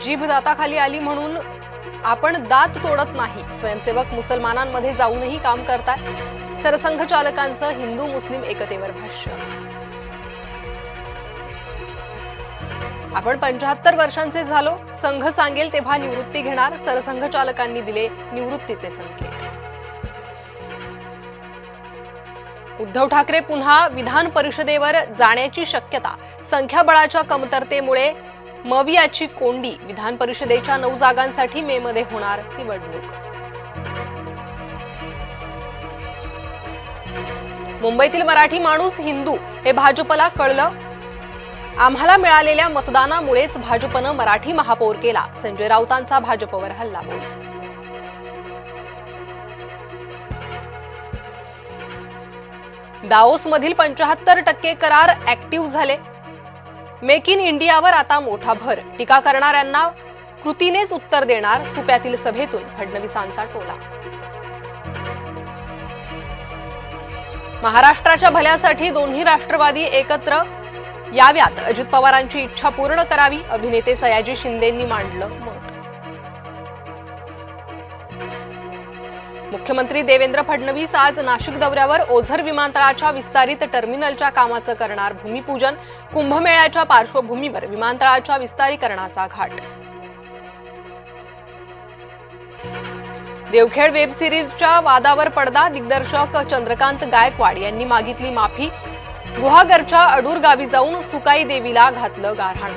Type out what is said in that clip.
जीभ दाताखाली आली म्हणून आपण दात तोडत नाही। स्वयंसेवक मुसलमानांमध्ये जाऊनही काम करतात। सरसंघ चालकांचं हिंदू मुस्लिम एकतेवर भाष्य। आपण 75 वर्षांचे झालो, संघ सांगेल तेव्हा निवृत्ती घेणार। सरसंघ चालकांनी दिले निवृत्तीचे संकेत। उद्धव ठाकरे पुन्हा विधान परिषदेवर जाण्याची शक्यता। संख्याबळाच्या कमतरतेमुळे मवियाची कोंडी। विधान परिषदेच्या 9 जागांसाठी मे मध्ये होणार निवडणूक। मुंबईतील मराठी माणूस हिंदू हे भाजपला कळलं। आम्हाला मिळालेल्या मतदानामुळेच भाजपनं मराठी महापौर केला। संजय राऊतांचा भाजपवर हल्लाबोल। दाओसमधील 75% करार ऍक्टिव्ह झाले। मेक इन इंडियावर आता मोठा भर। टीका करणाऱ्यांना कृतीनेच उत्तर देणार। सुप्यातील सभेतून फडणवीसांचा टोला। महाराष्ट्राच्या भल्यासाठी दोन्ही राष्ट्रवादी एकत्र याव्यात। अजित पवारांची इच्छा पूर्ण करावी। अभिनेते सयाजी शिंदेंनी मांडलं मत। मुख्यमंत्री देवेंद्र फडणवीस आज नाशिक दौऱ्यावर। ओझर विमानतळाच्या विस्तारित टर्मिनलच्या कामाचं करणार भूमिपूजन। कुंभमेळ्याच्या पार्श्वभूमीवर विमानतळाच्या विस्तारीकरणाचा घाट। देवखेड वेब सिरीजच्या वादावर पडदा। दिग्दर्शक चंद्रकांत गायकवाड यांनी मागितली माफी। गुहागरच्या अडूर गावी जाऊन सुकाई देवीला घातलं गारहाण।